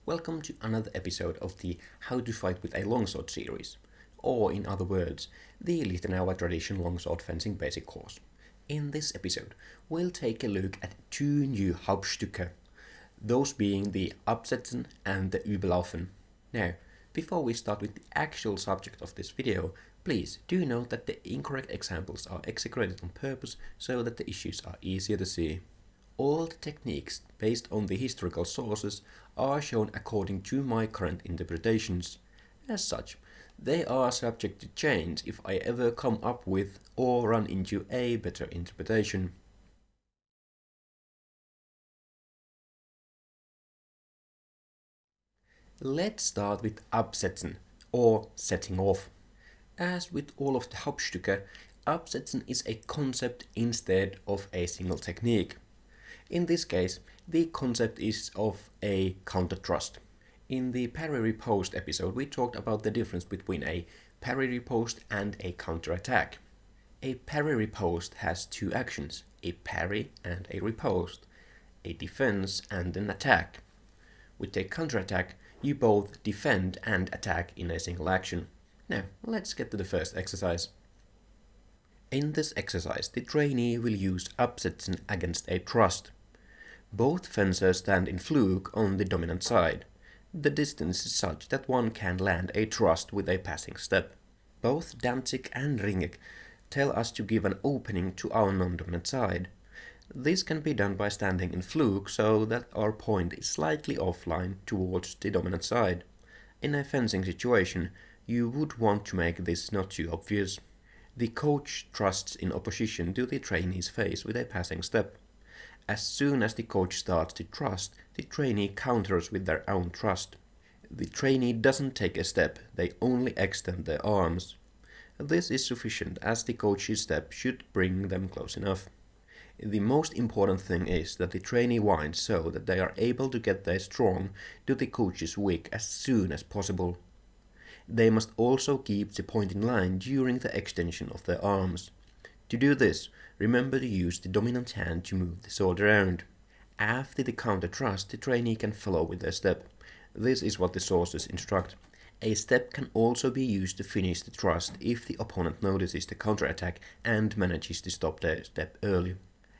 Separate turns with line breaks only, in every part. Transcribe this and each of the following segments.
Welcome to another episode of the How to Fight with a Longsword series, or in other words, the Lichtenauer Tradition Longsword Fencing Basic Course. In this episode, we'll take a look at two new Hauptstücke, those being the Absetzen and the Überlaufen. Now, before we start with the actual subject of this video, please do note that the incorrect examples are exaggerated on purpose so that the issues are easier to see. All the techniques based on the historical sources are shown according to my current interpretations. As such, they are subject to change if I ever come up with or run into a better interpretation. Let's start with Absetzen, or setting off. As with all of the Hauptstücke, Absetzen is a concept instead of a single technique. In this case, the concept is of a counter thrust. In the parry riposte episode, we talked about the difference between a parry riposte and a counter attack. A parry riposte has two actions, a parry and a riposte, a defense and an attack. With a counter attack, you both defend and attack in a single action. Now, let's get to the first exercise. In this exercise, the trainee will use Absetzen against a thrust. Both fencers stand in Flug on the dominant side. The distance is such that one can land a thrust with a passing step. Both Danzig and Ringig tell us to give an opening to our non-dominant side. This can be done by standing in Flug so that our point is slightly offline towards the dominant side. In a fencing situation, you would want to make this not too obvious. The coach thrusts in opposition to the trainee's face with a passing step. As soon as the coach starts to thrust, the trainee counters with their own thrust. The trainee doesn't take a step, they only extend their arms. This is sufficient as the coach's step should bring them close enough. The most important thing is that the trainee winds so that they are able to get their strong to the coach's wick as soon as possible. They must also keep the point in line during the extension of their arms. To do this, remember to use the dominant hand to move the sword around. After the counter thrust, the trainee can follow with their step. This is what the sources instruct. A step can also be used to finish the thrust if the opponent notices the counter attack and manages to stop their step early.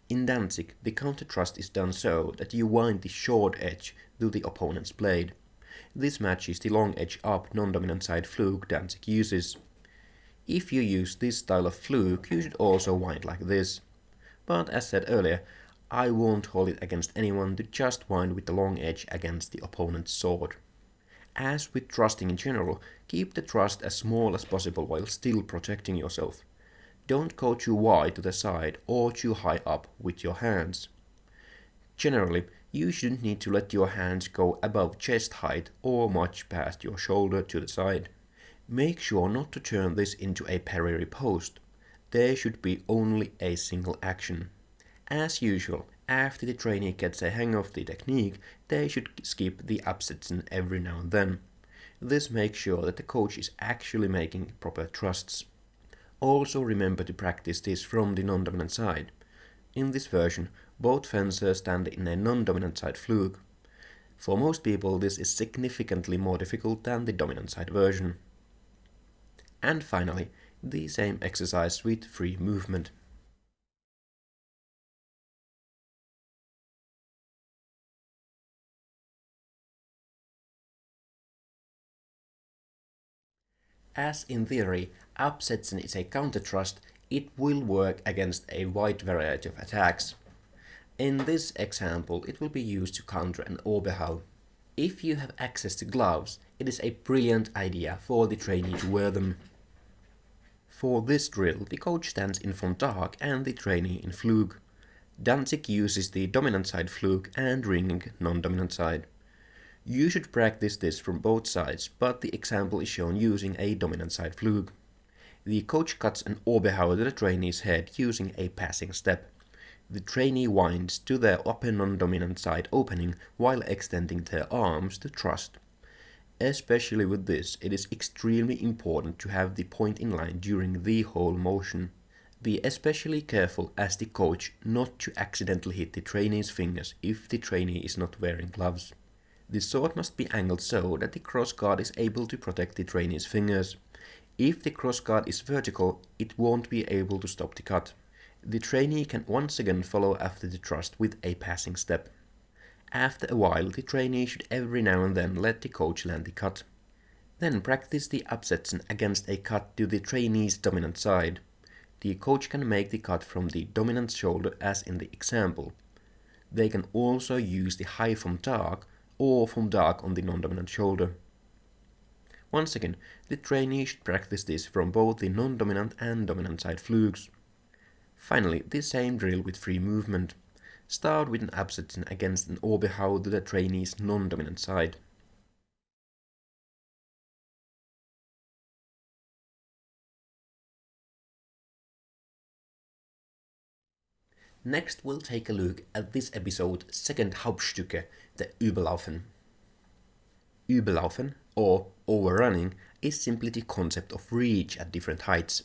In Danzig, the counter thrust is done so that you wind the short edge to the opponent's blade. This matches the long edge up non-dominant side Flug Danzig uses. If you use this style of Flug, you should also wind like this. But as said earlier, I won't hold it against anyone to just wind with the long edge against the opponent's sword. As with thrusting in general, keep the thrust as small as possible while still protecting yourself. Don't go too wide to the side or too high up with your hands. Generally, you shouldn't need to let your hands go above chest height or much past your shoulder to the side. Make sure not to turn this into a parry riposte. There should be only a single action. As usual, after the trainee gets a hang of the technique, they should skip the Absetzen every now and then. This makes sure that the coach is actually making proper thrusts. Also remember to practice this from the non-dominant side. In this version, both fencers stand in a non-dominant side Flug. For most people, this is significantly more difficult than the dominant side version. And finally, the same exercise with free movement. As in theory, Absetzen is a counter thrust, it will work against a wide variety of attacks. In this example, it will be used to counter an Oberhau. If you have access to gloves, it is a brilliant idea for the trainee to wear them. For this drill, the coach stands in von Tag and the trainee in Flug. Danzig uses the dominant side Flug and Ringig non-dominant side. You should practice this from both sides, but the example is shown using a dominant side Flug. The coach cuts an Oberhau to the trainee's head using a passing step. The trainee winds to their upper non-dominant side opening while extending their arms to thrust. Especially with this, it is extremely important to have the point in line during the whole motion. Be especially careful as the coach not to accidentally hit the trainee's fingers if the trainee is not wearing gloves. The sword must be angled so that the crossguard is able to protect the trainee's fingers. If the crossguard is vertical, it won't be able to stop the cut. The trainee can once again follow after the thrust with a passing step. After a while, the trainee should every now and then let the coach land the cut. Then practice the absetzen against a cut to the trainee's dominant side. The coach can make the cut from the dominant shoulder as in the example. They can also use the high from dark or from dark on the non-dominant shoulder. Once again, the trainee should practice this from both the non-dominant and dominant side flukes. Finally, the same drill with free movement. Start with an absetzen against an Oberhau to the trainee's non-dominant side. Next, we'll take a look at this episode's second Hauptstücke, the Überlaufen. Überlaufen, or overrunning, is simply the concept of reach at different heights.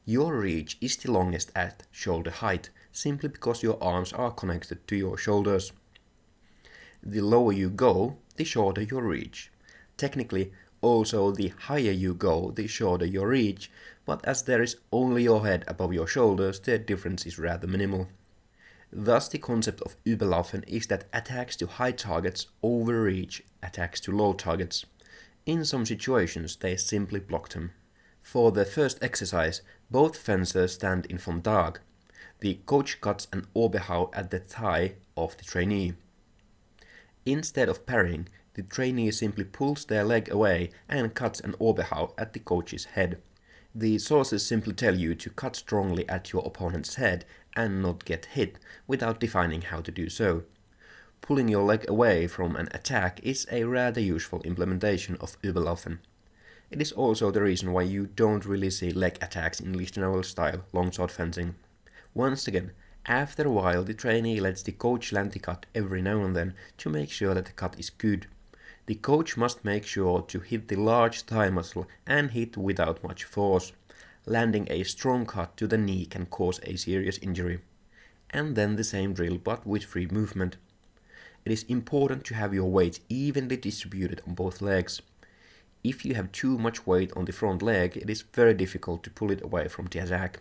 Your reach is the longest at shoulder height, simply because your arms are connected to your shoulders. The lower you go, the shorter your reach. Technically, also the higher you go, the shorter your reach, but as there is only your head above your shoulders, the difference is rather minimal. Thus, the concept of Überlaufen is that attacks to high targets overreach attacks to low targets. In some situations, they simply block them. For the first exercise, both fencers stand in vom Tag. The coach cuts an Oberhau at the thigh of the trainee. Instead of parrying, the trainee simply pulls their leg away and cuts an Oberhau at the coach's head. The sources simply tell you to cut strongly at your opponent's head and not get hit, without defining how to do so. Pulling your leg away from an attack is a rather useful implementation of Überlaufen. It is also the reason why you don't really see leg attacks in Lichtenauer style longsword fencing. Once again, after a while the trainee lets the coach land the cut every now and then to make sure that the cut is good. The coach must make sure to hit the large thigh muscle and hit without much force. Landing a strong cut to the knee can cause a serious injury. And then the same drill but with free movement. It is important to have your weight evenly distributed on both legs. If you have too much weight on the front leg, it is very difficult to pull it away from the attack.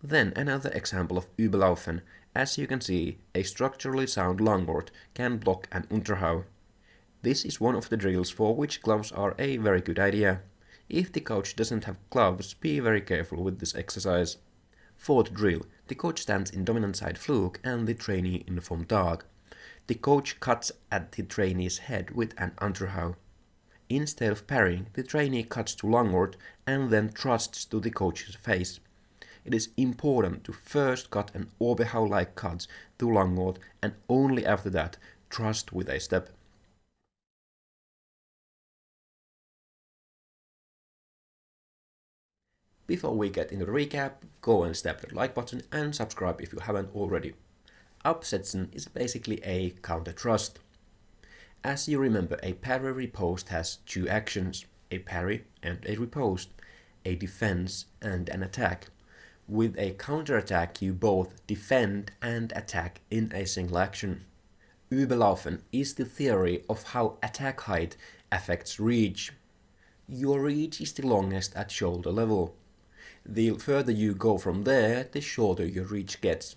Then another example of Überlaufen. As you can see, a structurally sound Langort can block an Unterhau. This is one of the drills for which gloves are a very good idea. If the coach doesn't have gloves, be very careful with this exercise. Fourth drill, the coach stands in dominant side fluke and the trainee in vom Tag. The coach cuts at the trainee's head with an Unterhau. Instead of parrying, the trainee cuts to Langort and then thrusts to the coach's face. It is important to first cut an Oberhau-like cut to Langort and only after that thrust with a step. Before we get into the recap, go and tap the like button and subscribe if you haven't already. Absetzen is basically a counter thrust. As you remember, a parry riposte has two actions, a parry and a riposte, a defense and an attack. With a counterattack, you both defend and attack in a single action. Überlaufen is the theory of how attack height affects reach. Your reach is the longest at shoulder level. The further you go from there, the shorter your reach gets.